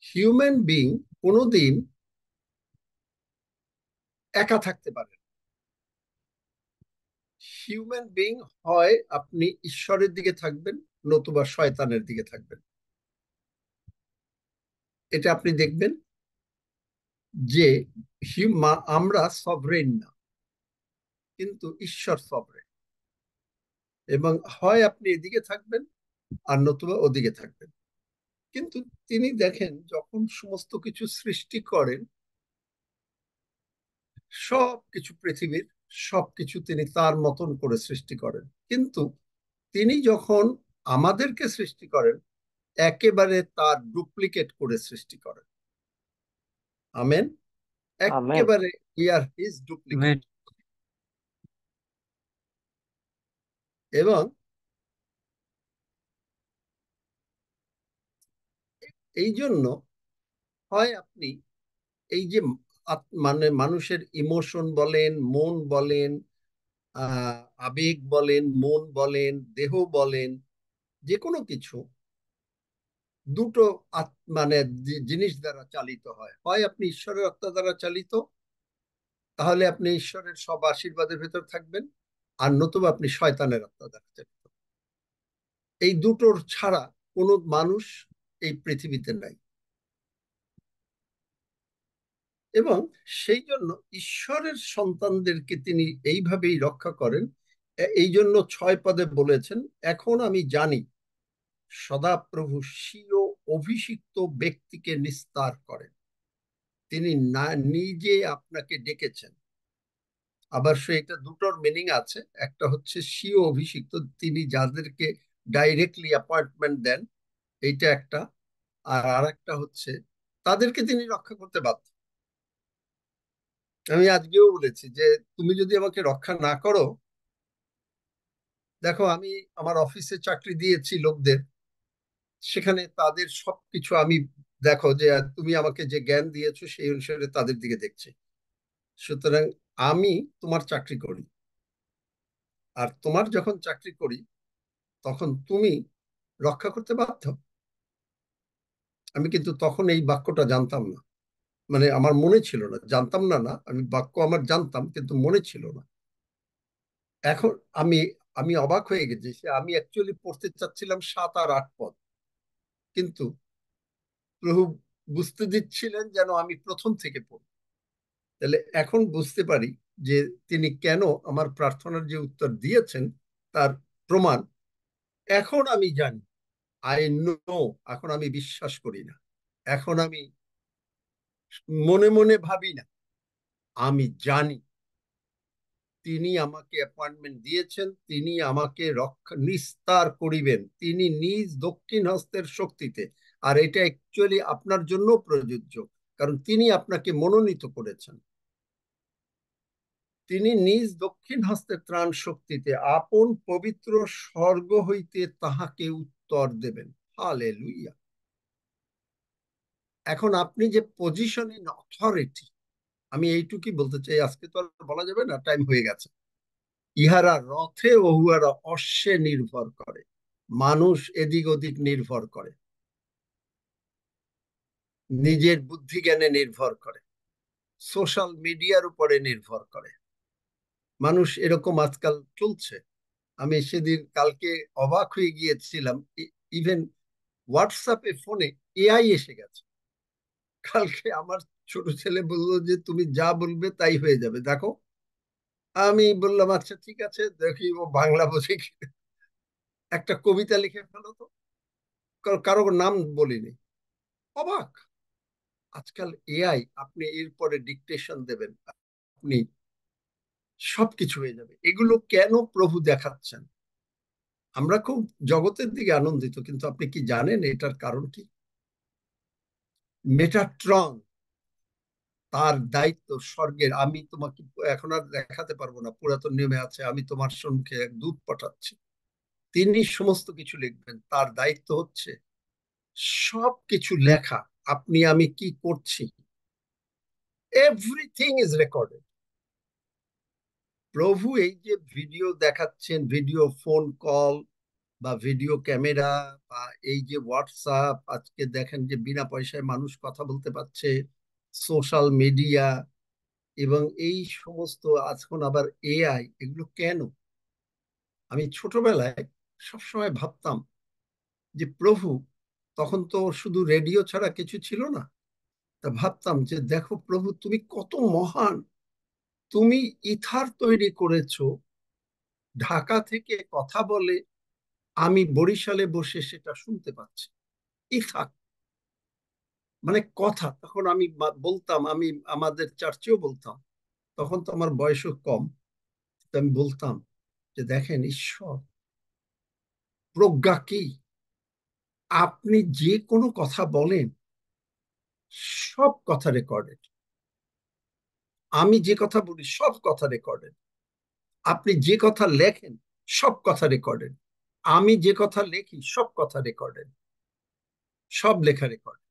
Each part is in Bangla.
হিউম্যান বিং কোনোদিন একা থাকতে পারে না। হিউম্যান বিং হয় আপনি ঈশ্বরের দিকে থাকবেন, নতুবা শয়তানের দিকে থাকবেন। এটা আপনি দেখবেন যে আমরা সভরেন না, কিন্তু ঈশ্বর সভরেন। এবং হয় আপনি এদিকে থাকবেন আর নতুবা ওদিকে থাকবেন। কিন্তু তিনি দেখেন যখন সমস্ত কিছু সৃষ্টি করেন, সবকিছু পৃথিবীর সবকিছু তিনি তার মতন করে সৃষ্টি করেন। কিন্তু তিনি যখন আমাদেরকে সৃষ্টি করেন, একেবারে তার ডুপ্লিকেট করে সৃষ্টি করেন। আমেন। আমেন। একেবারে we are his duplicate. Amen. এবং এই জন্য হয় আপনি এই যে মানে মানুষের ইমোশন বলেন, মন বলেন, আবেগ বলেন, মন বলেন, দেহ বলেন, যে কোনো কিছু দুটো মানে জিনিস দ্বারা চালিত হয়। হয় আপনি ঈশ্বরের আত্মা দ্বারা চালিত, তাহলে আপনি ঈশ্বরের সব আশীর্বাদের ভেতর থাকবেন, আর নতুবা আপনি শয়তানের আত্মা দ্বারা চালিত। এই দুটোর ছাড়া কোনো মানুষ এই পৃথিবীতে নাই। এবং সেই জন্য ঈশ্বরের সন্তানদেরকে তিনি এইভাবেই রক্ষা করেন। এই জন্য 6 পদে বলেছেন, এখন আমি জানি সদাপ্রভু স্বীয় অভিষিক্ত ব্যক্তিকে নিস্তার করেন। তিনি না নিজে আপনাকে ডেকেছেন। আবার এটা দুটোর মিনিং আছে। একটা হচ্ছে স্বীয় অভিষিক্ত, তিনি যাদেরকে ডাইরেক্টলি অ্যাপয়েন্টমেন্ট দেন, এইটা একটা। আর আরেকটা হচ্ছে তাদেরকে তিনি রক্ষা করতে বাধ্য। আমি আজকেও বলেছি যে তুমি যদি আমাকে রক্ষা না করো, দেখো আমি আমার অফিসে চাকরি দিয়েছি লোকদের, সেখানে তাদের সবকিছু আমি, দেখো যে তুমি আমাকে যে জ্ঞান দিয়েছো সেই অনুসারে তাদের দিকে দেখছি। সুতরাং আমি তোমার চাকরি করি, আর তোমার যখন চাকরি করি তখন তুমি রক্ষা করতে বাধ্য। আমি কিন্তু তখন এই বাক্যটা জানতাম না, মানে আমার মনে ছিল না, জানতাম না, না আমি বাক্য আমার জানতাম কিন্তু মনে ছিল না। এখন আমি আমি অবাক হয়ে গেছি, আমি অ্যাকচুয়ালি পড়তে চাচ্ছিলাম 7 আর 8 পদ, কিন্তু প্রভু বুঝতে দিচ্ছিলেন যেন আমি প্রথম থেকে পড়ি। তাহলে এখন বুঝতে পারি যে তিনি কেন আমার প্রার্থনার যে উত্তর দিয়েছেন তার প্রমাণ। এখন আমি জানি, আই নো, এখন আমি বিশ্বাস করি না, এখন আমি মনে মনে ভাবি না, আমি জানি তিনি আমাকে অ্যাপয়েন্টমেন্ট দিয়েছেন, তিনি আমাকে রক্ষা নিস্তার করিবেন, তিনি নিজ দক্ষিণ হস্তের শক্তিতে। আর এটা অ্যাকচুয়ালি আপনার জন্য প্রযোজ্য, কারণ তিনি আপনাকে মনোনীত করেছেন। তিনি নিজ দক্ষিণ হস্তের ত্রাণ শক্তিতে আপন পবিত্র স্বর্গ হইতে তাহাকে উত্তর দেবেন। হালেলুইয়া। এখন আপনি যে পজিশন ইন অথরিটি, আমি এইটুকুই বলতে চাই, আজকে তো আর বলা যাবে না, টাইম হয়ে গেছে। ইহারা রথে ও উহারা অশ্বে নির্ভর করে, মানুষ এদিক ওদিক নির্ভর করে, নিজের বুদ্ধি জ্ঞানে নির্ভর করে, সোশ্যাল মিডিয়ার উপরে নির্ভর করে। মানুষ এরকম আজকাল চলছে। আমি সেদিন কালকে অবাক হয়ে গিয়েছিলাম, ইভেন হোয়াটসঅ্যাপে ফোনে এআই এসে গেছে। কালকে আমার ছোট ছেলে বললো যে তুমি যা বলবে তাই হয়ে যাবে, দেখো। আমি বললাম আচ্ছা ঠিক আছে, দেখি ও বাংলা বোঝে কি। একটা কবিতা লিখে ফেলো তো, কারো নাম বলিনি। অবাক। আজকাল এআই, আপনি এরপরে ডিকটেশন দেবেন, আপনি সবকিছু হয়ে যাবে। এগুলো কেন প্রভু দেখাচ্ছেন? আমরা খুব জগতের দিকে আনন্দিত, কিন্তু আপনি কি জানেন এটার কারণ কি? মেটাট্রন, তার দায়িত্ব স্বর্গের। আমি তোমাকে এখন আর দেখাতে পারবো না, পুরাতন নিয়মে আছে, আমি তোমার সম্মুখে এক দূত পাঠাচ্ছি, তিনি সমস্ত কিছু লিখবেন। তার দায়িত্ব হচ্ছে সব কিছু লেখা, আপনি আমি কি করছি, এভরিথিং ইজ রেকর্ডেড। প্রভু এই যে ভিডিও দেখাচ্ছেন, ভিডিও ফোন কল, বা ভিডিও ক্যামেরা বা এই যে হোয়াটসঅ্যাপ, আজকে দেখেন যে বিনা পয়সায় মানুষ কথা বলতে পারছে, সোশ্যাল মিডিয়া, এবং এই সমস্ত এখন আবার এআই, এগুলো কেন? আমি ছোটবেলায় সবসময় ভাবতাম যে প্রভু, তখন তো শুধু রেডিও ছাড়া কিছু ছিল না, তা ভাবতাম যে দেখো প্রভু, তুমি কত মহান, তুমি ইথার তৈরি করেছো, ঢাকা থেকে কথা বলে আমি বরিশালে বসে সেটা শুনতে পাচ্ছি। ইথা মানে কথা। তখন আমি বলতাম, আমি আমাদের চার্চেও বলতাম, তখন তো আমার বয়সও কম, তো আমি বলতাম যে দেখেন ঈশ্বর প্রজ্ঞা কি, আপনি যে কোনো কথা বলেন, সব কথা রেকর্ডেড, আমি যে কথা বলি সব কথা রেকর্ডেড, আপনি যে কথা লেখেন সব কথা রেকর্ডেড, আমি যে কথা লেখি সব কথা রেকর্ডেড, সব লেখা রেকর্ড।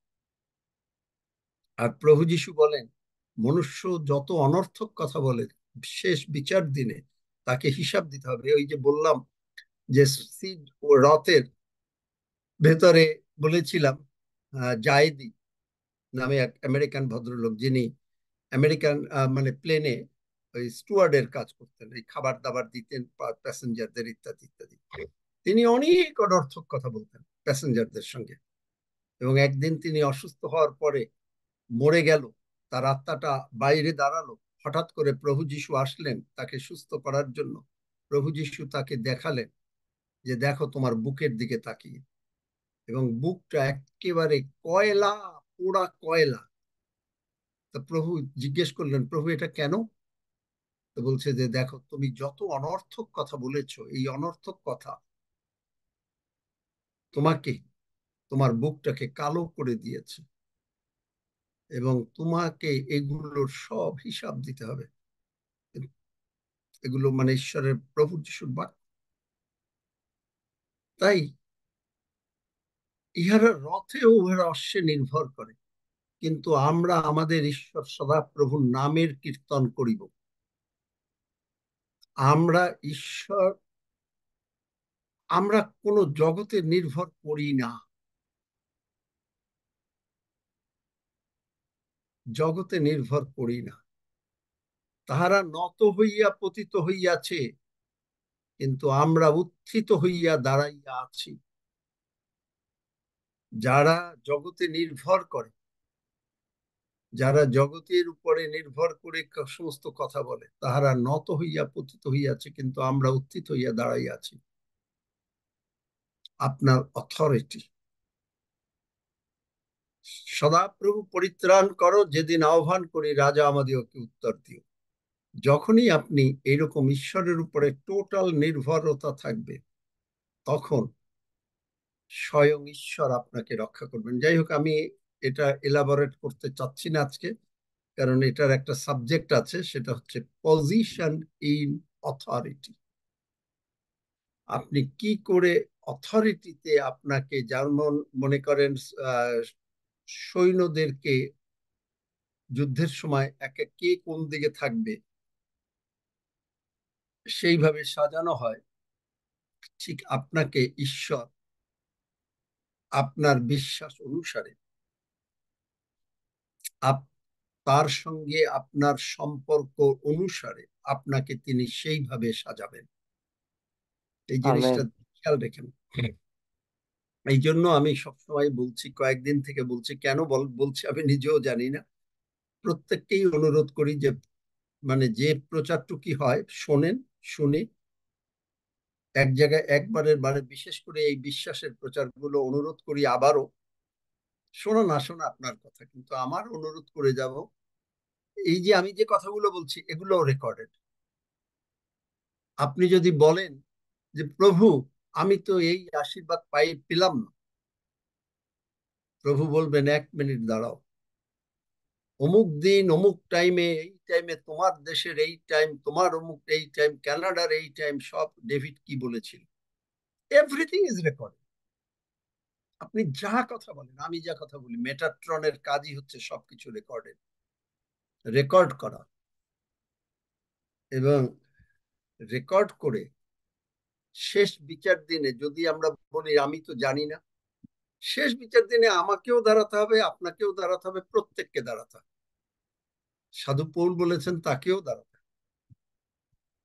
আর প্রভু যিশু বলেন, মনুষ্য যত অনর্থক কথা বলে শেষ বিচার দিনে তাকে হিসাব দিতে হবে। ওই যে বললাম যে সিড ও রথের ভেতরে বলেছিলাম, জায়েদি নামে এক আমেরিকান ভদ্রলোক, যিনি আমেরিকান মানে প্লেনে ওই স্টুয়ার্ডের কাজ করতেন, এই খাবার দাবার দিতেন প্যাসেঞ্জারদের, ইত্যাদি ইত্যাদি। তিনি অনেক অনর্থক কথা বলতেন প্যাসেঞ্জারদের সঙ্গে, এবং একদিন তিনি অসুস্থ হওয়ার পরে মরে গেল, তার আত্মাটা বাইরে দাঁড়ালো, হঠাৎ করে প্রভু যিশু আসলেন তাকে সুস্থ করার জন্য। প্রভু যিশু তাকে দেখালেন যে দেখো তোমার বুকের দিকে তাকিয়ে, এবং বুকটা একেবারে কয়লা, পোড়া কয়লা। তা প্রভু জিজ্ঞেস করলেন, প্রভু এটা কেন? তো বলছে যে দেখো, তুমি যত অনর্থক কথা বলেছো, এই অনর্থক কথা তোমাকে, তোমার বুকটাকে কালো করে দিয়েছে, এবং তোমাকে এগুলোর সব হিসাব দিতে হবে। এগুলো মানে ঈশ্বরের, প্রভু যিশুর বাক্য। তাই ইহারা রথে ও উহারা অশ্বে নির্ভর করে, কিন্তু আমরা আমাদের ঈশ্বর সদাপ্রভুর নামের কীর্তন করিব। আমরা ঈশ্বর, আমরা কোনো জগতে নির্ভর করি না, জগতে নির্ভর করি না। তাহারা নত হইয়া পতিত হইয়াছে, কিন্তু আমরা উত্থিত হইয়া দাঁড়াইয়া আছি। যারা জগতে নির্ভর করে, যারা জগতের উপরে নির্ভর করে সমস্ত কথা বলে, তাহারা নত হইয়া পতিত হইয়াছে, কিন্তু আমরা উত্থিত হইয়া দাঁড়াইয়া আছি। আপনার অথরিটি, সদাপ্রভু পরিত্রাণ করো, যেদিন আহ্বান করি রাজা আমাদিওকে উত্তর দিও। যখনই আপনি এরকম ঈশ্বরের উপরে টোটাল নির্ভরতা থাকবে, তখন স্বয়ং ঈশ্বর আপনাকে রক্ষা করবেন। যাই হোক, আমি এটা এলাবোরেট করতে চাচ্ছি না আজকে, কারণ এটার একটা সাবজেক্ট আছে, সেটা হচ্ছে পজিশন ইন অথরিটি। আপনি কি করে অথরিটিতে আপনাকে, যেমন মনে করেন সৈন্যদেরকে যুদ্ধের সময় একে কে কোন দিকে থাকবে সেইভাবে সাজানো হয়, ঠিক আপনাকে ঈশ্বর আপনার বিশ্বাস অনুসারে, তার সঙ্গে আপনার সম্পর্ক অনুসারে আপনাকে তিনি সেইভাবে সাজাবেন। এই আমেন। জিনিসটা খেয়াল রেখেন। এই জন্য আমি সবসময় বলছি, কয়েকদিন থেকে বলছি, কেন বলছি আমি নিজেও জানি না, প্রত্যেককেই অনুরোধ করি যে মানে যে প্রচারটুকি হয় শোনেন, শুনে এক জায়গায় একবারের বারে, বিশেষ করে এই বিশ্বাসের প্রচারগুলো অনুরোধ করি আবারও, শোনো না শোনো আপনার কথা, কিন্তু আমার অনুরোধ করে যাব, এই যে আমি যে কথাগুলো বলছি এগুলো রেকর্ডেড। আপনি যদি বলেন যে প্রভু, আমি তো এই আশীর্বাদ পেলাম না, প্রভু বলবেন এক মিনিট দাঁড়াও, অমুক দিন অমুক টাইমে এই টাইমে তোমার দেশের এই টাইম, তোমার অমুক এই টাইম, কানাডার এই টাইম, সব ডেভিড কি বলেছিল, এভরিথিং ইজ রেকর্ড। আপনি যা কথা বলেন, আমি যা কথা বলি, মেটাট্রনের কাজই হচ্ছে সবকিছু রেকর্ডেড, রেকর্ড করা, এবং রেকর্ড করে শেষ বিচার দিনে যদি আমরা বলি আমি তো জানি না, শেষ বিচার দিনে আমাকেও দাঁড়াতে হবে, আপনাকেও দাঁড়াতে হবে, প্রত্যেককে দাঁড়াতে হবে। সাধু পৌল বলেছেন তাকেও দাঁড়াতে হবে,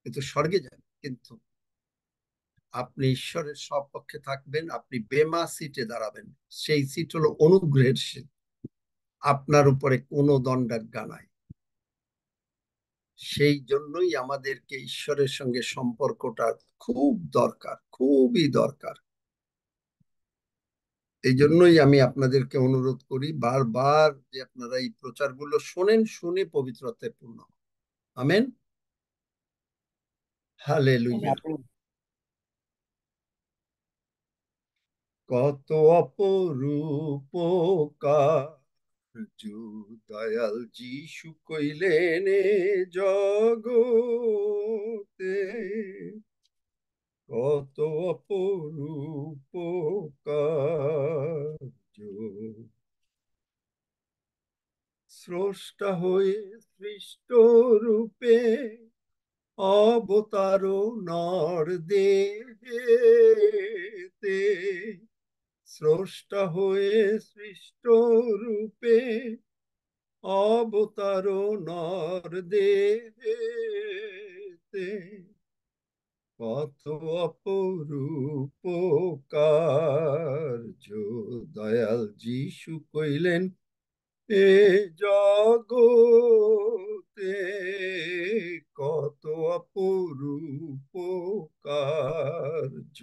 কিন্তু স্বর্গে যান। কিন্তু আপনি ঈশ্বরের সপক্ষে থাকবেন, আপনি বেমা সিটে দাঁড়াবেন। সেই সিট হলো অনুগ্রহের সিট। আপনার উপরে কোনো দণ্ডাজ্ঞা নাই। সেই জন্যই আমাদেরকে ঈশ্বরের সঙ্গে সম্পর্কটা খুব দরকার, খুবই দরকার। এই জন্যই আমি আপনাদেরকে অনুরোধ করি বারবার যে আপনারা এই প্রচারগুলো শোনেন, শুনে পবিত্রতায় পূর্ণ হন। আমেন। হালেলুয়া। কত অপরূপ কার্য দয়াল যিশু কইলেন এ জগতে, কত অপরূপ কার্য। স্রষ্টা হয়ে সৃষ্ট রূপে অবতার নর দেহেতে, স্রষ্টা হয়ে সৃষ্ট রূপে অবতার নর দেহেতে, কত অপরূপ কার্য দয়াল যিশু কইলেন এ জগতে, কত অপরূপ কার্য।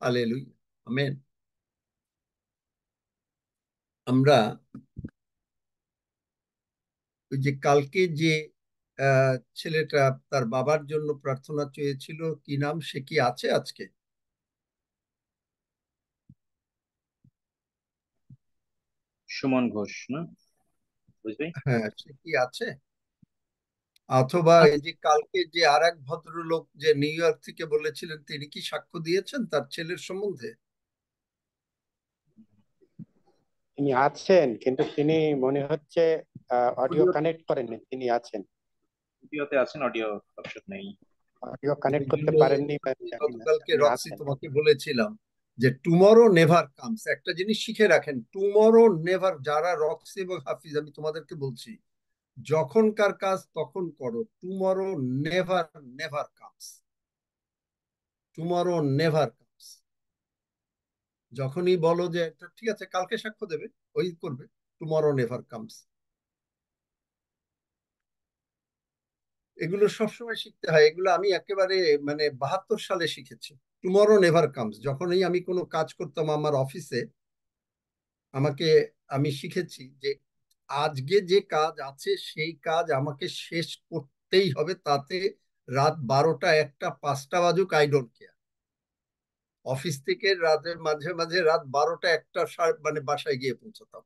হালেলুয়া। আমেন। আমরা ওই যে কালকে যে ছেলেটা তার বাবার জন্য প্রার্থনা চেয়েছিল, কি নাম, সে কি আছে আজকে? সুমন ঘোষ না, বুঝলি? হ্যাঁ, সে কি আছে? অথবা এই যে কালকে যে আর এক ভদ্রলোক যে নিউ ইয়র্ক থেকে বলেছিলেন, তিনি কি সাক্ষ্য দিয়েছেন তার ছেলের সম্বন্ধে? তিনি আছেন, কিন্তু তিনি মনে হচ্ছে অডিও অডিও, কানেক্ট করেননি। তিনি আছেন, অডিওতে আছেন, অডিও অপশন নেই। অডিও কানেক্ট এই করতে জন্য পারেননি বা আমি জানি না, গতকালকে তিনি রক্সি আছেন। তোমাকে বলেছিলাম যে টুমরো নেভার কামস। একটা জিনিস শিখে রাখেন, টুমরো নেভার। যারা রক্সি এবং হাফিজ, আমি তোমাদেরকে বলছি, যখনকার কাজ তখন করো। Tomorrow never never comes. Tomorrow never comes. যখনই বলো যে ঠিক আছে কালকে সাক্ষ্য দেবে, ওই করবে। Tomorrow never comes. এগুলো সবসময় শিখতে হয়। এগুলো আমি একেবারে মানে 72 সালে শিখেছি। Tomorrow never comes. যখনই আমি কোনো কাজ করতাম আমার অফিসে, আমাকে, আমি শিখেছি যে আজকে যে কাজ আছে সেই কাজ আমাকে শেষ করতেই হবে। তাতে রাত 12টা, 1টা, 5টা বাজুক, আই ডোন্ট কেয়ার। অফিস থেকে রাতের মাঝে মাঝে রাত 12টা, 1টা, মানে বাসায় গিয়ে পৌঁছতাম।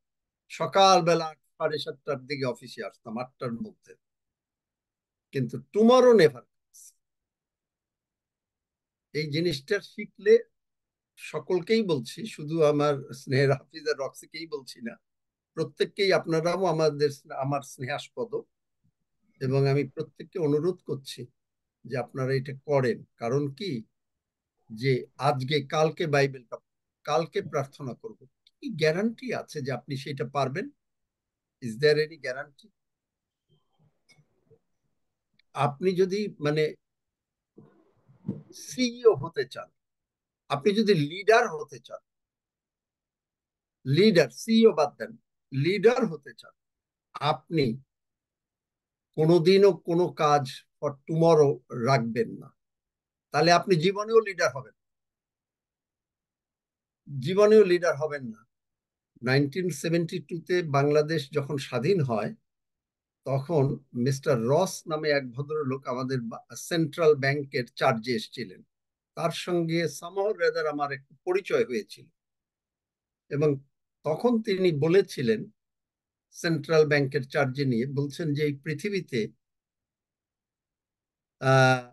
সকালবেলা 7:30টার দিকে অফিসে আসতাম, 8টার মধ্যে। কিন্তু টুমরো নেভার, এই জিনিসটা শিখলে, সকলকেই বলছি, শুধু আমার স্নেহের হাফিজ আর রক্সিকেই বলছি না, প্রত্যেককেই, আপনারাও আমার স্নেহাস্পদ, এবং আমি প্রত্যেককে অনুরোধ করছি যে আপনারা এটা করেন। কারণ কি, যে আজকে কালকে বাইবেলটা, কালকে প্রার্থনা করব, কি গ্যারান্টি আছে যে আপনি সেটা পারবেন? Is there any guarantee? আপনি যদি মানে সিইও হতে চান, আপনি যদি লিডার হতে চান, লিডার, সিইও বাদ দেন, লিডার হতে চান, আপনি কোনোদিনও কোনো কাজ ফর টুমরো রাখবেন না। তাহলে আপনি জীবনেও লিডার হবেন, জীবনেও লিডার হবেন না। 1972-তে বাংলাদেশ যখন স্বাধীন হয়, তখন মিস্টার রস নামে এক ভদ্রলোক আমাদের সেন্ট্রাল ব্যাংকের চার্জে এসেছিলেন। তার সঙ্গে সামহাও রেদার আমার একটু পরিচয় হয়েছিল, এবং তখন তিনি বলেছিলেন, সেন্ট্রাল ব্যাংকের চার্জে নিয়ে বলছেন যে এই পৃথিবীতে আহ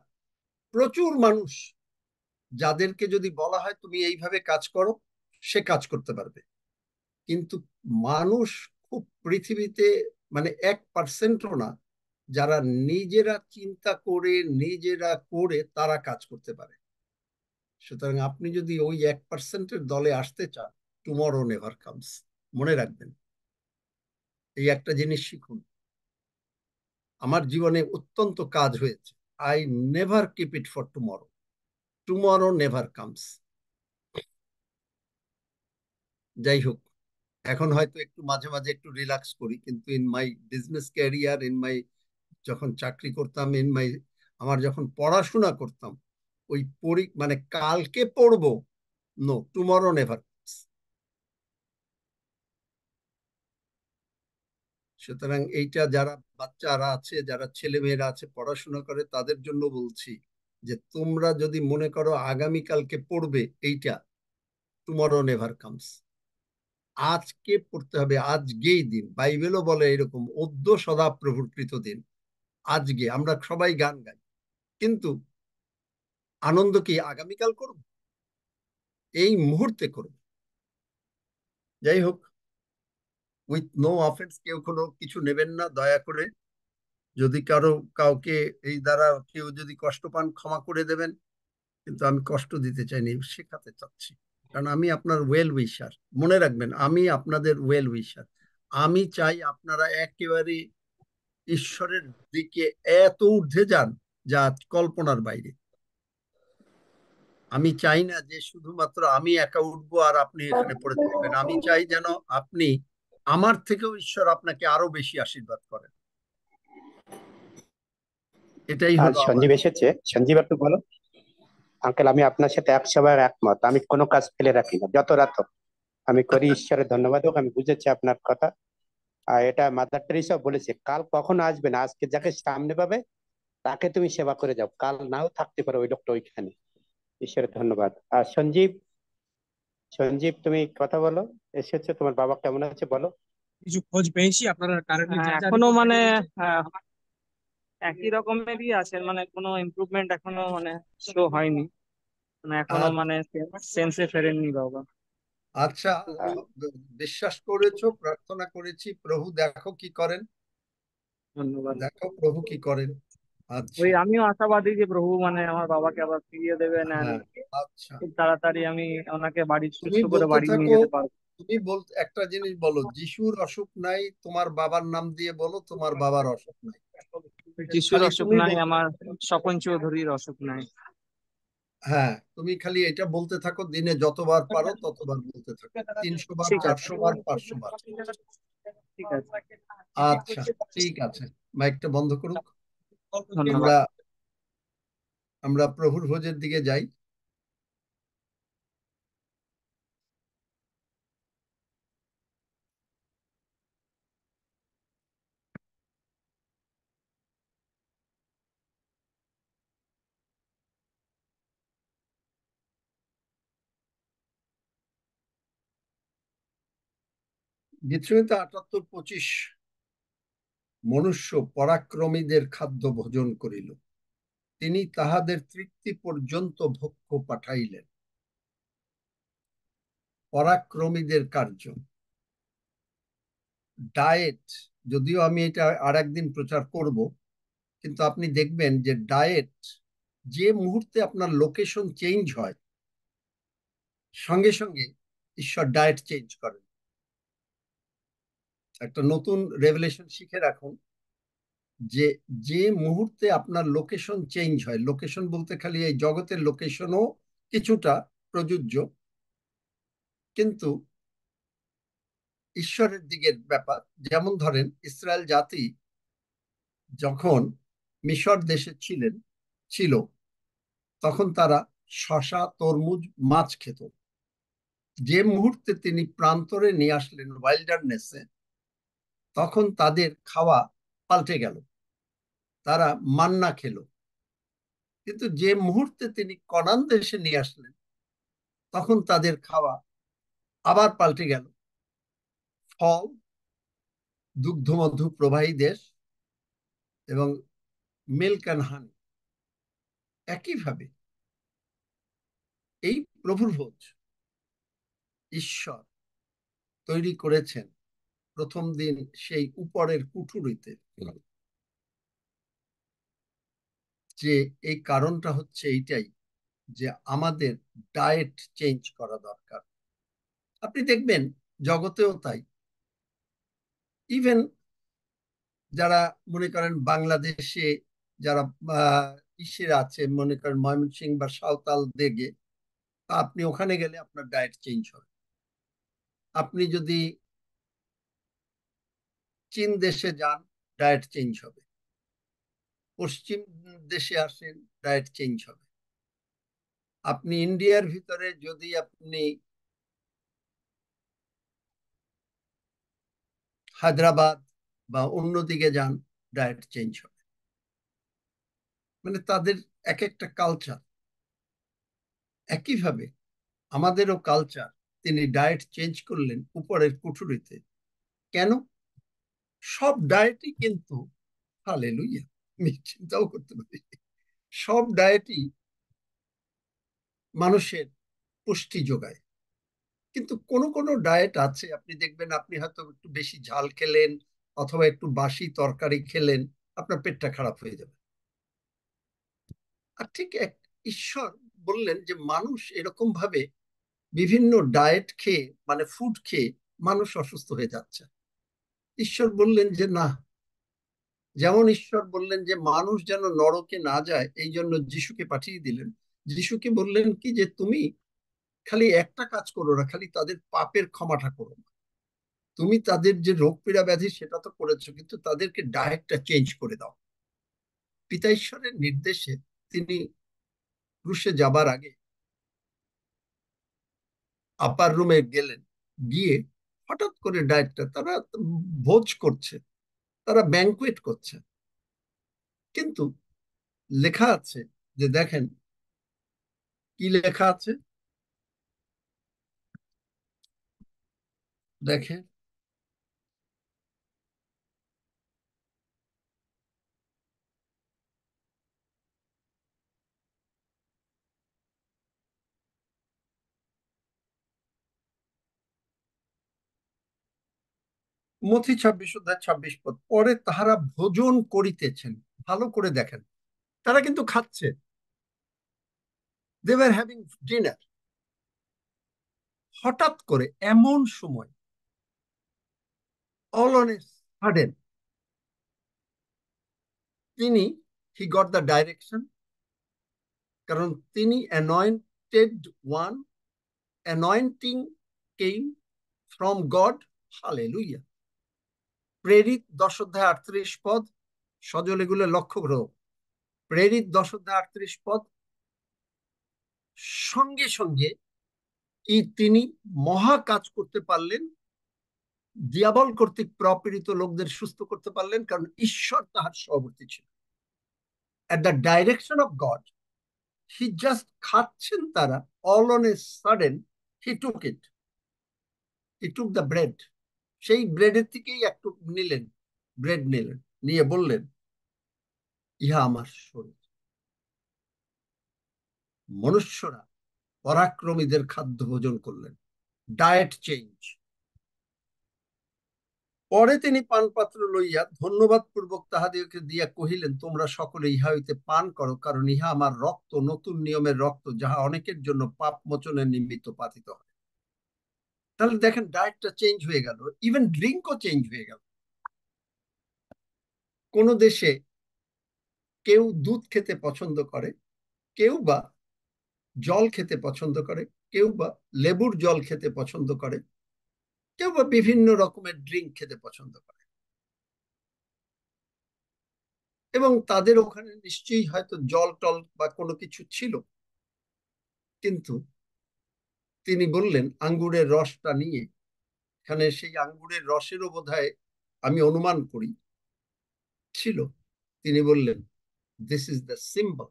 প্রচুর মানুষ, যাদেরকে যদি বলা হয় তুমি এইভাবে কাজ করো, সে কাজ করতে পারবে। কিন্তু মানুষ খুব পৃথিবীতে মানে 1%ও না, যারা নিজেরা চিন্তা করে নিজেরা করে তারা কাজ করতে পারে। সুতরাং আপনি যদি ওই 1%-এর দলে আসতে চান, টুমরো নেভার কামস। মনে রাখবেন, এই একটা জিনিস শিখুন। আমার জীবনে অত্যন্ত কাজ হয়েছে। I never keep it for tomorrow. Tomorrow never comes. যাই হোক, এখন হয়তো একটু মাঝে মাঝে একটু রিল্যাক্স করি, কিন্তু ইন মাই বিজনেস ক্যারিয়ার, যখন চাকরি করতাম, আমার যখন পড়াশোনা করতাম, ওই মানে কালকে পড়বো, নো, টুমরো নেভার। সুতরাং এইটা যারা বাচ্চারা আছে, যারা ছেলে মেয়েরা আছে পড়াশোনা করে, তাদের জন্য বলছি যে তোমরা যদি মনে করো আগামীকালকে পড়বে, এইটা টুমরো নেভার কামস। আজকে পড়তে হবে, আজকেই দিন। বাইবেলও বলে এরকম, অদ্য সদা প্রভুর কৃত দিন। আজকে আমরা সবাই গান গাই, কিন্তু আনন্দ কি আগামীকাল করব? এই মুহূর্তে করব। যাই হোক, উইথ নো অফেন্স, কেউ কোনো কিছু নেবেন না দয়া করে। যদি কাউকে এই দ্বারা কেউ যদি কষ্ট পান, ক্ষমা করে দেবেন। কিন্তু আমি কষ্ট দিতে চাইনি, শেখাতে চাচ্ছি। কারণ আমি আপনার ওয়েল উইশার। মনে রাখবেন, আমি আপনাদের ওয়েল উইশার। আমি চাই আপনারা একেবারে ঈশ্বরের দিকে এত ঊর্ধ্বে যান যা কল্পনার বাইরে। আমি চাই না যে শুধুমাত্র আমি একা উঠবো আর আপনি এখানে পড়ে থাকবেন। আমি চাই যেন আপনি আমার থেকেও ঈশ্বর আপনাকে আরো বেশি আশীর্বাদ করেন। এটাই আজ হলো আমার। সঞ্জীব এসেছে, সঞ্জীব একটু বলো। আঙ্কেল, আমি আপনার সাথে 100 বার একমত। আমি কোনো কাজ ফেলে রাখি না, যত রাত হোক আমি করি। ঈশ্বরের ধন্যবাদ হোক, আমি বুঝেছি আপনার কথা। আর এটা মাদার টেরেসা বলেছে, কাল কখন আসবে না, আজকে যাকে সামনে পাবে তাকে তুমি সেবা করে যাও, কাল নাও থাকতে পারো ওই লোকটা ওইখানে। ঈশ্বরের ধন্যবাদ। আর সঞ্জীব, সঞ্জীব তুমি কথা বলো, এসেছো, তোমার বাবা কেমন আছে বলো। কিছু খোঁজ পেয়েছি আপনারা কারেন্টলি এখনো মানে আহ, একই রকমেরই আছে, মানে কোনো ইমপ্রুভমেন্ট এখনো মানে শো হয়নি, মানে এখনো আর মানে সেন্সে ফেরেননি বাবা। আচ্ছা, বিশ্বাস করেছো, প্রার্থনা করেছি, প্রভু দেখো কি করেন। ধন্যবাদ। দেখো প্রভু কি করেন। ওই আচ্ছা। আমিও আশাবাদী যে প্রভু মানে আমার বাবাকে আবার ফিরিয়ে দেবেন, and হ্যাঁ। আচ্ছা, খুব তাড়াতাড়ি আমি ওনাকে বাড়ি তুমি সুস্থ করে বলতে বাড়ি নিয়ে থাকো। যেতে পারবো। তুমি একটা জিনিস বলো, যিশুর অসুখ নাই, তোমার বাবার নাম দিয়ে বলো তোমার বাবার অসুখ নাই। যিশুর খালি অসুখ তুমি নাই, বলতে আমার থাকো। স্বপন চৌধুরীর অসুখ নাই। হ্যাঁ, তুমি খালি এটা বলতে থাকো, দিনে যতবার পারো ততবার বলতে থাকো, 300 বার, ঠিক আছে, 400 বার, 500 বার। ঠিক আছে, আচ্ছা, ঠিক আছে। মাইকটা বন্ধ করুক। ধন্যবাদ। আমরা আমরা প্রভুর ভোজের দিকে যাই। গীতসংহিতা 78:25। মনুষ্য পরাক্রমীদের খাদ্য ভোজন করিল, তিনি তাহাদের তৃপ্তি পর্যন্ত ভক্ষ্য পাঠাইলেন। পরাক্রমীদের কার্য, ডায়েট। যদিও আমি এটা আর একদিন প্রচার করব, কিন্তু আপনি দেখবেন যে ডায়েট, যে মুহূর্তে আপনার লোকেশন চেঞ্জ হয়, সঙ্গে সঙ্গে ঈশ্বর ডায়েট চেঞ্জ করেন। একটা নতুন রেভেলেশন শিখে রাখুন, যে যে মুহূর্তে আপনার লোকেশন চেঞ্জ হয়, লোকেশন বলতে খালি এই জগতের লোকেশনও কিছুটা প্রযোজ্য, কিন্তু ঈশ্বরের দিকের ব্যাপার। যেমন ধরেন, ইসরায়েল জাতি যখন মিশর দেশে ছিল, তখন তারা শসা, তরমুজ, মাছ খেত। যে মুহূর্তে তিনি প্রান্তরে নিয়ে আসলেন, ওয়াইল্ডারনেসে, তখন তাদের খাওয়া পাল্টে গেল। তারা মান্না খেলো। কিন্তু যে মুহূর্তে তিনি কনান দেশে নিয়ে আসলেন, তখন তাদের খাওয়া আবার পাল্টে গেল। ফল, দুগ্ধমধু প্রবাহী দেশ, এবং মিল্ক অ্যান্ড হানি। একইভাবে এই প্রভুর ভোজ ঈশ্বর তৈরি করেছেন প্রথম দিন সেই উপরের কুঠুরিতে। যে এই কারণটা হচ্ছে এইটাই, যে আমাদের ডায়েট চেঞ্জ করা দরকার। আপনি দেখবেন জগতেও তাই। ইভেন যারা মনে করেন বাংলাদেশে যারা ইসের আছে, মনে করেন ময়মনসিংহ বা সাঁওতাল দিকে, আপনি ওখানে গেলে আপনার ডায়েট চেঞ্জ হবে। আপনি যদি চীন দেশে যান, ডায়েট চেঞ্জ হবে। পশ্চিম দেশে আসেন, ডায়েট চেঞ্জ হবে। আপনি ইন্ডিয়ার ভিতরে যদি আপনি হায়দ্রাবাদ বা অন্যদিকে যান, ডায়েট চেঞ্জ হবে। মানে তাদের এক একটা কালচার। একইভাবে আমাদেরও কালচার। তিনি ডায়েট চেঞ্জ করলেন উপরের কুঠুরিতে। কেন? সব ডায়েটই কিন্তু, হালেলুইয়া, আমি চিন্তাও করতে পারি, সব ডায়েটই মানুষের পুষ্টি যোগায়। কিন্তু কোন কোন ডায়েট আছে, আপনি দেখবেন আপনি হয়তো একটু বেশি ঝাল খেলেন অথবা একটু বাসি তরকারি খেলেন, আপনার পেটটা খারাপ হয়ে যাবে। আর ঠিক এক ঈশ্বর বললেন যে মানুষ এরকম ভাবে বিভিন্ন ডায়েট খেয়ে, মানে ফুড খেয়ে মানুষ অসুস্থ হয়ে যাচ্ছে। ঈশ্বর বললেন যে না, যেমন ঈশ্বর বললেন যে মানুষ যেন নরকে না যায়, এই জন্য যিশুকে পাঠিয়ে দিলেন। যিশুকে বললেন কি যে তুমি খালি একটা কাজ করো না, খালি তাদের পাপের ক্ষমাটা করো না। তুমি তাদের যে রোগ পীড়া ব্যাধি সেটা তো করেছো, কিন্তু তাদেরকে ডায়েটটা চেঞ্জ করে দাও। পিতা ঈশ্বরের নির্দেশে তিনি ক্রুশে যাবার আগে আপার রুমে গেলেন। গিয়ে হঠাৎ করে ডায়েটটা, তারা ভোজ করছে, তারা ব্যাংকুয়েট করছে, কিন্তু লেখা আছে যে দেখেন কি লেখা আছে, দেখেন মথি 26 অধ্যায় 26 পদ, পরে তাহারা ভোজন করিতেছেন। ভালো করে দেখেন, তারা কিন্তু খাচ্ছে, দে ওয়ার হ্যাভিং ডিনার। হঠাৎ করে এমন সময়, অল অন এ সাডেন, তিনি হি গট দ্য ডাইরেকশন। কারণ তিনি anointed one, anointing came from God. Hallelujah. প্রেরিত 10 অধ্যায় 38 পদ, সজল এগুলো লক্ষ্য করো। প্রেরিত 10 অধ্যায় 38 পদ, সঙ্গে সঙ্গে তিনি মহা কাজ করতে পারলেন, দিয়াবল কর্তৃক প্রপীড়িত লোকদের সুস্থ করতে পারলেন, কারণ ঈশ্বর তাহার সহবর্তী ছিল। At the direction of god, he just খাচ্ছেন তারা, all on a sudden he took it, he took the bread. সেই ব্রেডের থেকেই একটু নিলেন, ব্রেড নিলেন, নিয়ে বললেন ইহা আমার শরীর। মনুষ্যরা পরাক্রমীদের খাদ্য ভোজন করলেন, ডায়েট চেঞ্জ। পরে তিনি পানপাত্র লইয়া ধন্যবাদ পূর্বক তাহাদিগকে দিয়া কহিলেন, তোমরা সকলে ইহা হইতে পান করো, কারণ ইহা আমার রক্ত, নতুন নিয়মের রক্ত, যাহা অনেকের জন্য পাপ মোচনের নিমিত্ত পাতিত হয়। তাহলে দেখেন ডায়েটটা চেঞ্জ হয়ে গেল, ইভেন ড্রিঙ্কও চেঞ্জ হয়ে গেল। কোন দেশে কেউ দুধ খেতে পছন্দ করে, কেউ বা জল খেতে পছন্দ করে, কেউ বা লেবুর জল খেতে পছন্দ করে, কেউ বা বিভিন্ন রকমের ড্রিঙ্ক খেতে পছন্দ করে। এবং তাদের ওখানে নিশ্চয়ই হয়তো জল টল বা কোনো কিছু ছিল, কিন্তু তিনি বললেন আঙ্গুরের রসটা নিয়ে, এখানে সেই আঙ্গুরের রসেরও বোধহয় আমি অনুমান করি ছিল। তিনি বললেন, this is the symbol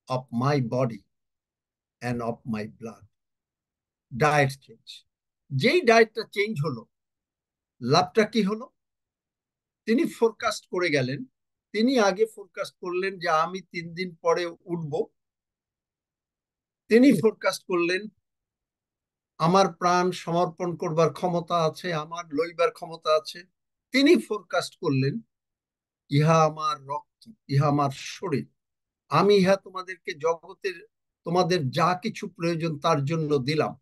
of my body and of my blood. Diet change. যেই ডায়েটটা চেঞ্জ হলো, লাভটা কি হলো? তিনি ফোরকাস্ট করে গেলেন। তিনি আগে ফোরকাস্ট করলেন যে আমি 3 দিন পরে উঠব। তিনি ফোরকাস্ট করলেন আমার প্রাণ সমর্পণ করবার ক্ষমতা আছে, আমার লইবার ক্ষমতা আছে। তিনি ফোরকাস্ট করলেন ইহা আমার রক্ত, ইহা আমার শরীর, আমি ইহা তোমাদেরকে জগতের, তোমাদের যা কিছু প্রয়োজন তার জন্য দিলাম।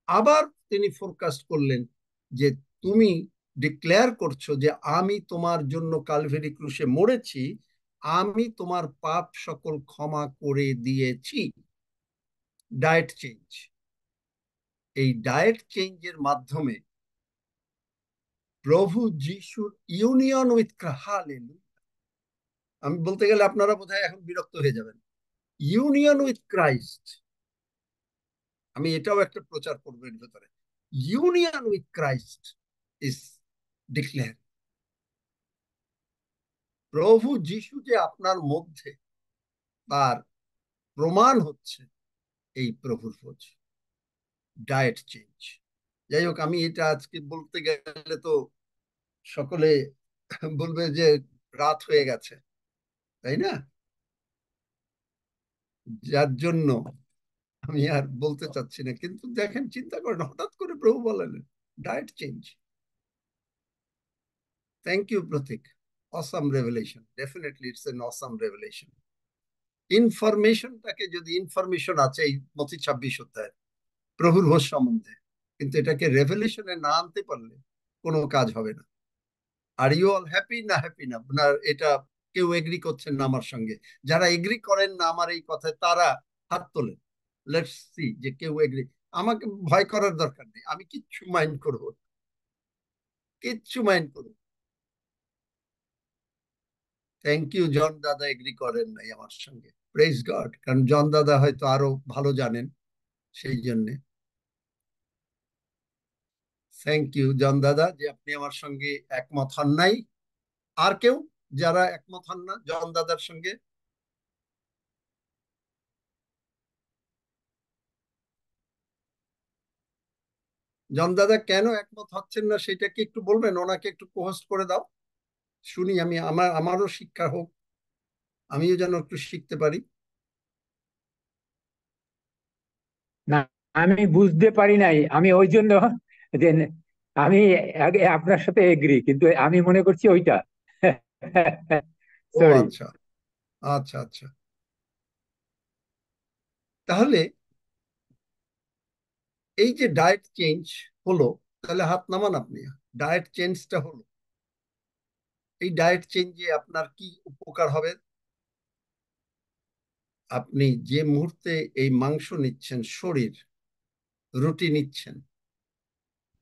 আবার তিনি ফোরকাস্ট করলেন যে তুমি ডিক্লেয়ার করছো যে আমি তোমার জন্য কালভেরি ক্রুশে মরেছি, আমি তোমার পাপ সকল ক্ষমা করে দিয়েছি। Diet change. এই ডায়েট চেঞ্জের মাধ্যমে প্রভু যিশুর ইউনিয়ন উইথ, হালেলুয়া, আমি বলতে গেলে আপনারা বোধহয় এখন বিরক্ত হয়ে যাবেন। ইউনিয়ন উইথ ক্রাইস্ট, আমি এটাও একটা প্রচার করবো এর ভেতরে। Union with Christ is declare. প্রভু যিশু যে আপনার মধ্যে, তার প্রমাণ হচ্ছে এই প্রভুর ভোজ, ডায়েট চেঞ্জ। যাই হোক, আমি এটা আজকে বলতে গেলে তো সকলে বলবে যে রাত হয়ে গেছে, তাই না? যার জন্য আমি আর বলতে চাচ্ছি না। কিন্তু দেখেন, চিন্তা করেন, হঠাৎ করে প্রভু বলেন diet change. Thank you Pratik, awesome revelation. Definitely it's an awesome revelation. ইনফরমেশনটাকে, যদি ইনফরমেশন আছে এই মতি 26 অধ্যায় প্রভুর ভোজ সম্বন্ধে, কিন্তু এটাকে রেভেলেশনে না আনতে পারলে কোনো কাজ হবে না। আর ইউ অল হ্যাপি না হ্যাপি না, না এটা কেউ এগ্রি করছেন না আমার সঙ্গে? যারা এগ্রি করেন না আমার এই কথায় তারা হাত তোলেন। লেটস সি যে কেউ এগ্রি। আমাকে ভয় করার দরকার নেই, আমি কিচ্ছু মাইন্ড করবো, কিচ্ছু মাইন্ড করবো। থ্যাংক ইউ, জন দাদা এগ্রি করেন নাই আমার সঙ্গে। প্রেজ গড, কারণ জন দাদা হয়তো আরো ভালো জানেন, সেই জন্যে। থ্যাংক ইউ জন দাদা যে আপনি আমার সঙ্গে একমত হন নাই। আর কেউ যারা একমত হন না জন দাদার সঙ্গে? জন দাদা কেন একমত হচ্ছেন না সেটা কি একটু বলবেন? ওনাকে একটু পোস্ট করে দাও, শুনি। আমারও শিক্ষা হোক, আমিও যেন একটু শিখতে পারি। না, আমি বুঝতে পারি নাই, আমি ওই জন্য যে আমি আগে আপনার সাথে এগ্রি, কিন্তু আমি মনে করছি ওইটা। ও সরি। আচ্ছা, আচ্ছা আচ্ছা। তাহলে এই যে ডায়েট চেঞ্জ হলো, তাহলে হাত নামান আপনি। ডায়েট চেঞ্জটা হলো, এই ডায়েট চেঞ্জে আপনার কি উপকার হবে? আপনি যে মুহূর্তে এই মাংস নিচ্ছেন, শরীর রুটি নিচ্ছেন,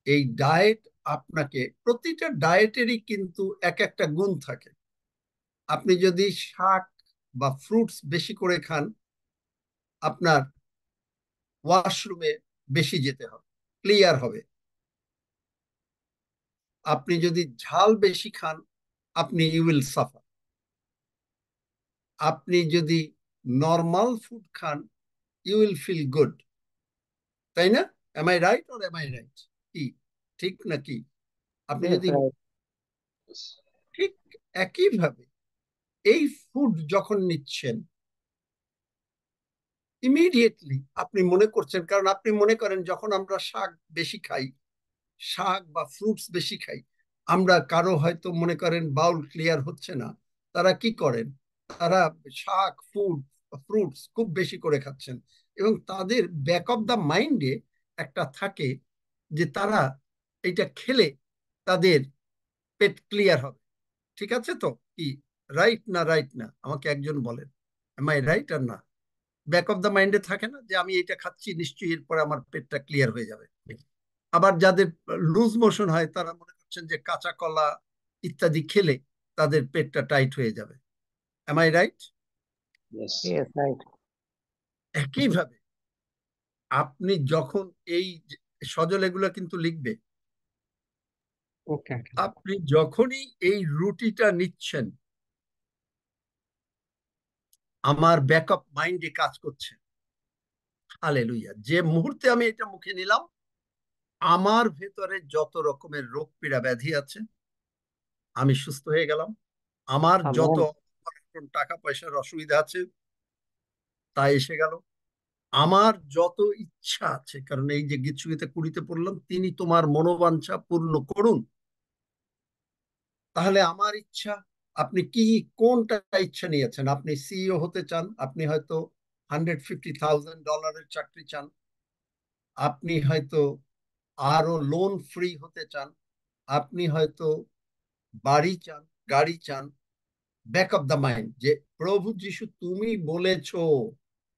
এই ডায়েট আপনাকে, প্রতিটা ডায়েটেরই কিন্তু এক একটা গুণ থাকে। আপনি যদি শাক বা ফ্রুটস বেশি করে খান, আপনার ওয়াশরুমে বেশি যেতে হবে, ক্লিয়ার হবে। আপনি যদি ঝাল বেশি খান, আপনি ইউ উইল সাফার। আপনি যদি নর্মাল ফুড খান, ইউ উইল ফিল গুড। তাই না? Am I right or am I right? কি ঠিক নাকি? আপনি যদি ঠিক একইভাবে এই ফুড যখন নিচ্ছেন, ইমিডিয়েটলি আপনি মনে করছেন, কারণ আপনি মনে করেন যখন আমরা শাক বেশি খাই, শাক বা ফ্রুটস বেশি খাই, আমরা কারো হয়তো মনে করেন বাউল ক্লিয়ার হচ্ছে না, তারা কি করেন, তারা শাক ফ্রুটস খুব বেশি করে খাচ্ছেন, এবং তাদের ব্যাক অফ দা মাইন্ডে একটা থাকে যে তারা এটা খেলে তাদের পেট ক্লিয়ার হবে। ঠিক আছে তো? কি রাইট না রাইট না আমাকে একজন বলেন, এম আই রাইট আর না? ব্যাক অফ দ্য মাইন্ডে থাকে না যে আমি এটা খাচ্ছি, নিশ্চয়ই এরপরে আমার পেটটা ক্লিয়ার হয়ে যাবে। আবার যাদের লুজ মোশন হয় তারা মনে করছেন যে কাঁচা কলা ইত্যাদি খেলে তাদের পেটটা টাইট হয়ে যাবে। Am I right? Yes. Yes, right. একইভাবে আপনি যখন এই সজল এগুলো কিন্তু লিখবে, Okay. আপনি যখনই এই রুটিটা নিচ্ছেন, আমার ব্যাকআপ মাইন্ডে কাজ করছে, হালেলুয়া, যে মুহূর্তে আমি এটা মুখে নিলাম, আমার ভেতরে যত রকমের রোগ পীড়া ব্যাধি আছে আমি সুস্থ হয়ে গেলাম। আমার যত Amen. টাকা পয়সার অসুবিধা আছে তা এসে গেল। আমার যত ইচ্ছা আছে, কারণ এই যে গীতসঙ্গীতে 20 পড়লাম, তিনি তোমার মনোবাঞ্ছা পূর্ণ করুন। তাহলে আমার ইচ্ছা, আপনি কি কোনটা ইচ্ছা নিয়েছেন? আপনি সিইও হতে চান, আপনি হয়তো $150,000 চাকরি চান, আপনি হয়তো আরো লোন ফ্রি হতে চান, আপনি হয়তো বাড়ি চান, গাড়ি চান। ব্যাক অফ দ্য মাইন্ড যে প্রভু যিশু তুমি বলেছো,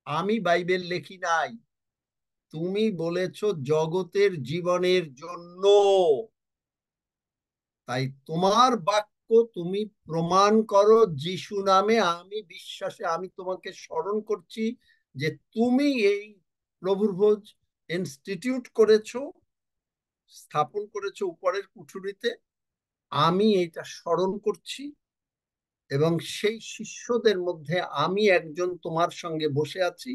আমি বাইবেল লেখি নাই, তুমি বলেছো জগতের জীবনের জন্য, তাই তোমার বাক্য তুমি প্রমাণ করো যিশু নামে। আমি বিশ্বাসে আমি তোমাকে স্মরণ করছি যে তুমি এই প্রভুর ভোজ ইনস্টিটিউট করেছো, স্থাপন করেছো উপরের কুঠুরিতে। আমি এটা স্মরণ করছি এবং সেই শিষ্যদের মধ্যে আমি একজন তোমার সঙ্গে বসে আছি,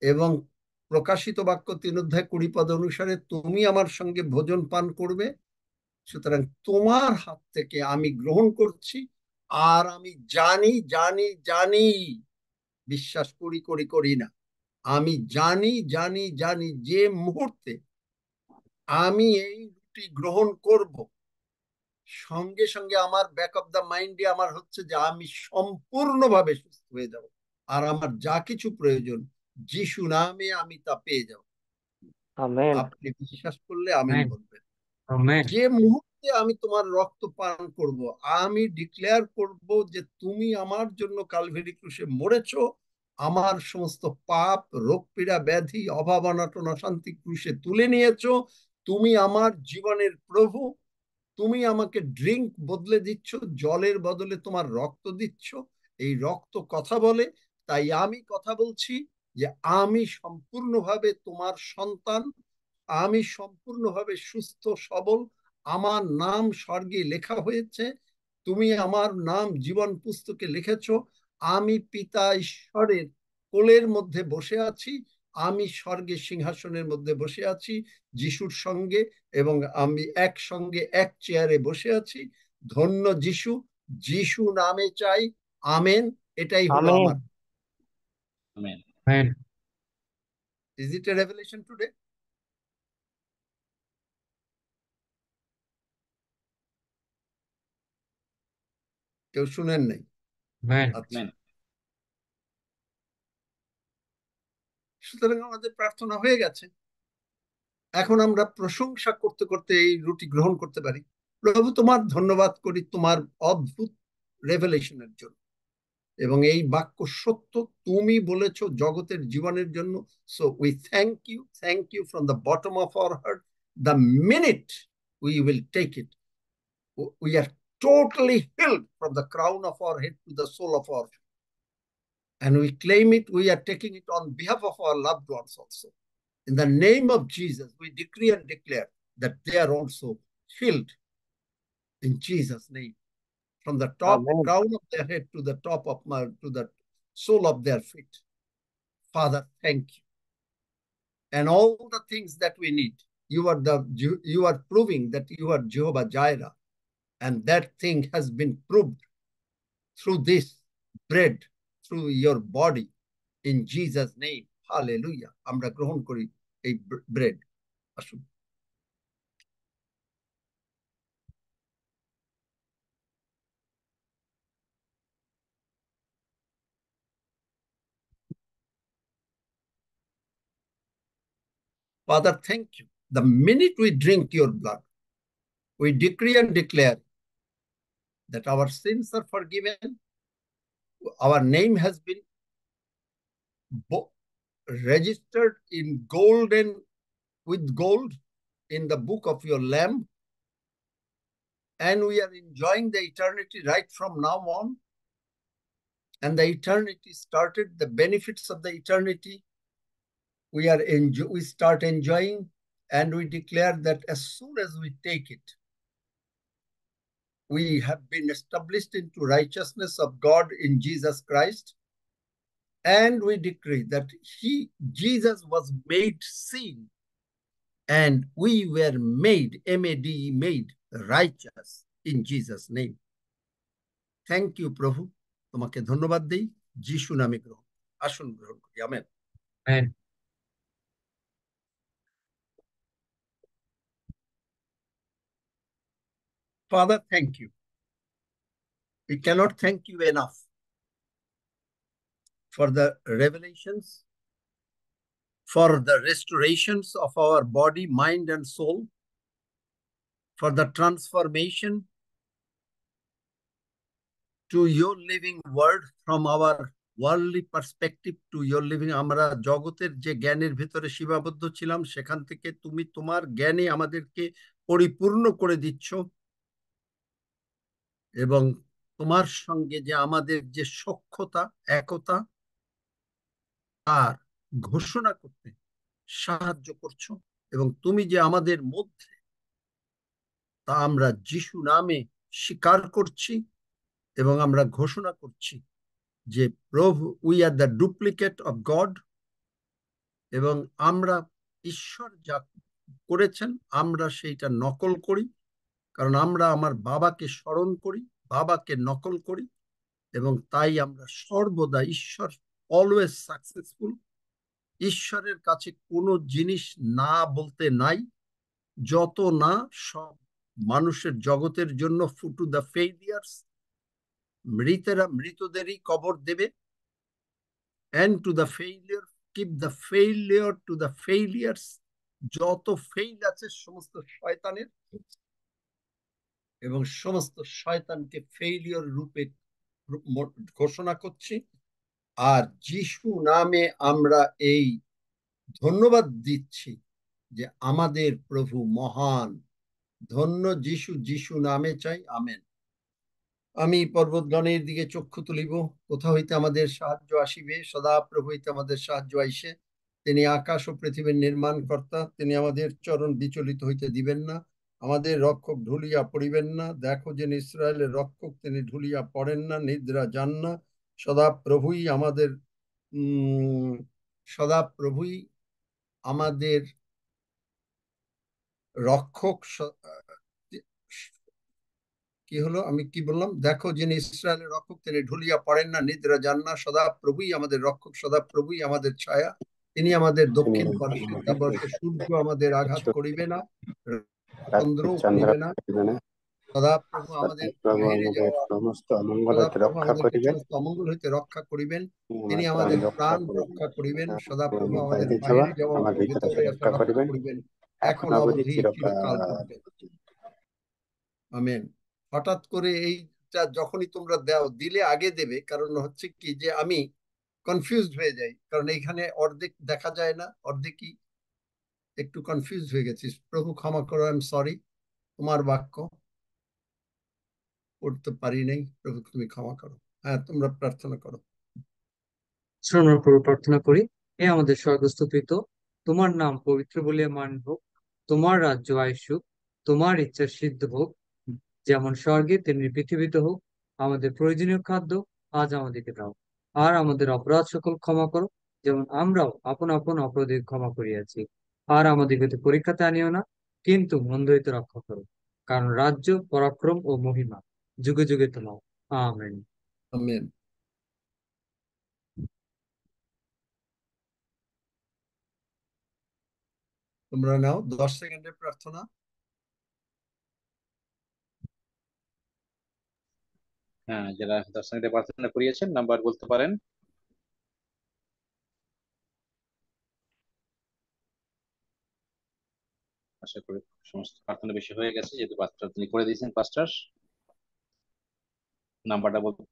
এবং প্রকাশিত বাক্য 3:20 অনুসারে তুমি আমার সঙ্গে ভোজন পান করবে। সুতরাং তোমার হাত থেকে আমি গ্রহণ করছি। আর আমি জানি জানি জানি, বিশ্বাস করি করি করি না, আমি জানি জানি জানি যে মুহূর্তে আমি এই রুটি গ্রহণ করব, সঙ্গে সঙ্গে আমার ব্যাক অফ দ্য মাইন্ডে আমার হচ্ছে যে আমি সম্পূর্ণভাবে সুস্থ হয়ে যাব, আর আমার যা কিছু প্রয়োজন যিশু নামে আমি তা পেয়ে যাব। আমেন। আপনি বিশ্বাস করলে আমেন আমেন। বলবেন। আমেন। যে মুহূর্তে আমি তোমার রক্ত পান করব, আমি ডিক্লেয়ার করব যে তুমি আমার জন্য কালভারি ক্রুশে মরেছো, আমার সমস্ত পাপ, রোগ পীড়া, ব্যাধি, অভাব, অনটন, অশান্তি ক্রুশে তুলে নিয়েছো। তুমি আমার জীবনের প্রভু। তুমি আমাকে ড্রিঙ্ক বদলে দিচ্ছ, জলের বদলে তোমার রক্ত দিচ্ছ। এই রক্ত কথা বলে, তাই আমি কথা বলছি যে আমি সম্পূর্ণভাবে তোমার সন্তান, আমি সম্পূর্ণভাবে সুস্থ সবল, আমার নাম স্বর্গে লেখা হয়েছে, তুমি আমার নাম জীবন পুস্তকে লিখেছো। আমি পিতা ঈশ্বরের কোলের মধ্যে বসে আছি, আমি স্বর্গের সিংহাসনের মধ্যে বসে আছি যিশুর সঙ্গে, এবং আমি একসঙ্গে এক চেয়ারে বসে আছি। ধন্য যিশু, যিশু নামে চাই। আমেন। এটাই হলো আমেন। আমার। Amen. Amen. Is it A revelation today? কেউ শুনেন নাই? আমেন। আচ্ছা, আমেন। সুতরাং আমাদের প্রার্থনা হয়ে গেছে। এখন আমরা প্রশংসা করতে করতে এই রুটি গ্রহণ করতে পারি। প্রভু, তোমার ধন্যবাদ করি তোমার অদ্ভুত রেভেলেশনের জন্য, এবং এই বাক্য সত্য, তুমি বলেছো জগতের জীবনের জন্য। So we thank you from the bottom of our heart. The minute we will take it, we are totally healed from the crown of our head to the sole of our feet. And we claim it, we are taking it on behalf of our loved ones also. In the name of Jesus, we decree and declare that they are also healed in Jesus' name. From the top amen. crown of their head to the to the sole of their feet. Father, thank you. And all the things that we need, you are proving that you are Jehovah Jireh, and that thing has been proved through this bread, through your body, in Jesus' name. Hallelujah. আমরা গ্রহণ করি এই ব্রেড। আসুন। Father, thank you. The minute we drink your blood, we decree and declare that our sins are forgiven, our name has been registered in golden, with gold, in the book of your Lamb, and we are enjoying the eternity right from now on. And the eternity started, the benefits of the eternity we start enjoying, and we declare that as soon as we take it, we have been established into righteousness of God in Jesus Christ. And we decree that Jesus was made sin, and we were made, M-A-D-E, made righteous in Jesus' name. Thank you, প্রভু। তোমাকে ধন্যবাদ দেই যিশু নামে গ্রহণ। আসুন গ্রহণ করি। Amen. Amen. Father, thank you. We cannot thank you enough. for the revelations, for the restorations of our body, mind, and soul, for the transformation to your living word from our worldly perspective to your living. আমরা জগতের যে জ্ঞানের ভিতরে সীমাবদ্ধ ছিলাম সেখান থেকে তুমি তোমার জ্ঞানে আমাদেরকে পরিপূর্ণ করে দিচ্ছ, এবং তোমার সঙ্গে যে আমাদের যে সখ্যতা, একতা আর ঘোষণা করতে সাহায্য করছো, এবং তুমি যে আমাদের মধ্যে, তা আমরা যিশু নামে স্বীকার করছি এবং আমরা ঘোষণা করছি যে প্রভু, we are the duplicate of god, এবং আমরা ঈশ্বর যা করেছেন আমরা সেইটা নকল করি, কারণ আমরা আমার বাবাকে স্মরণ করি, বাবাকে নকল করি, এবং তাই আমরা সর্বদা ঈশ্বর অলওয়েজ সাকসেসফুল। ঈশ্বরের কাছে কোনো জিনিস না বলতে নাই, যত না সব মানুষের জগতের জন্য টু দ্য ফেইলিয়ার্স, মৃতেরা মৃতদেরই কবর দেবে, and to the failure, keep the failure to the failures, যত ফেইল আছে সমস্ত শয়তানের, এবং সমস্ত শয়তানকে ফেইলিয়র রূপে ঘোষণা করছি। আর যিশু নামে আমরা এই ধন্যবাদ দিচ্ছি যে আমাদের প্রভু মহান। ধন্য যিশু, যিশু নামে চাই, আমেন। আমি পর্বতগণের দিকে চক্ষু তুলিব, কোথা হইতে আমাদের সাহায্য আসিবে? সদাপ্রভু হইতে আমাদের সাহায্য আইসে। তিনি আকাশ ও পৃথিবীর নির্মাণ কর্তা, তিনি আমাদের চরণ বিচলিত হইতে দিবেন না, আমাদের রক্ষক ঢুলিয়া পড়িবেন না। দেখো যে ইসরায়েলের রক্ষক, তিনি ঢুলিয়া পড়েন না, নিদ্রা যান না। সদাপ্রভুই আমাদের সদাপ্রভুই আমাদের রক্ষক। কি হলো, আমি কি বললাম? দেখো যিনি ইসরায়েলের রক্ষক, তিনি ঢুলিয়া পড়েন না, নিদ্রা যান না। সদা প্রভুই আমাদের রক্ষক, সদা প্রভুই আমাদের ছায়া, তিনি আমাদের দক্ষিণ পার্শ্বে। দিবসে সূর্য আমাদের আঘাত করিবে না, চন্দ্র করিবে না। সদা প্রভু আমাদের হেরে যাওয়া, সমস্ত অমঙ্গল সদা হইতে প্রভু রক্ষা আমাদেরকে করিবেন, সমস্ত অমঙ্গল হইতে রক্ষা করিবেন, তিনি আমার প্রাণ আমাদের রক্ষা প্রাণ করিবেন, রক্ষা করিবেন। সদা প্রভু আমার আমাদের বাইরে যাওয়া, বাহিরে যাওয়া, আমার ভিতরে ভেতরে আসা রক্ষা রক্ষা করিবেন, করিবেন, এখন এখন অবধি অবধি চিরকাল চিরকাল। পর্যন্ত। আমেন। হঠাৎ করে এইটা যখনই তোমরা দিলে আগে দেবে, কারণ হচ্ছে কি যে আমি কনফিউজড হয়ে যাই, কারণ এইখানে অর্ধেক দেখা যায় না, অর্ধেকই একটু কনফিউজ হয়ে গেছিস। প্রভু ক্ষমা করো, আই এম সরি, তোমার বাক্য পড়তে পারি নাই, প্রভু তুমি ক্ষমা করো। হ্যাঁ, তোমরা প্রার্থনা করো। শোনার পর প্রার্থনা করি। হে আমাদের স্বর্গস্থ পিতা, তোমার নাম পবিত্র বলিয়া মান হোক, তোমার রাজ্য আইসুক, তোমার ইচ্ছা সিদ্ধ হোক, যেমন স্বর্গে তেমনি পৃথিবীতে হোক। আমাদের প্রয়োজনীয় খাদ্য আজ আমাদেরকে দাও, আর আমাদের অপরাধ সকল ক্ষমা করো, যেমন আমরাও আপন আপন অপরাধীদের ক্ষমা করিয়াছি। আর আমাদেরকে পরীক্ষাতে আনিও না, কিন্তু মন্দ হইতে রক্ষা করো, কারণ রাজ্য, পরাক্রম ও মহিমা যুগে যুগে তোমার। আমেন। আমেন। তোমরা নাও 10 সেকেন্ডের প্রার্থনা। হ্যাঁ, যারা 10 মিনিটে প্রার্থনা করিয়েছেন নাম্বার বলতে পারেন। আশা করি সমস্ত প্রার্থনা বেশি হয়ে গেছে, যেহেতু পাঁচটা তিনি করে দিয়েছেন। পাঁচটার নাম্বারটা বলতে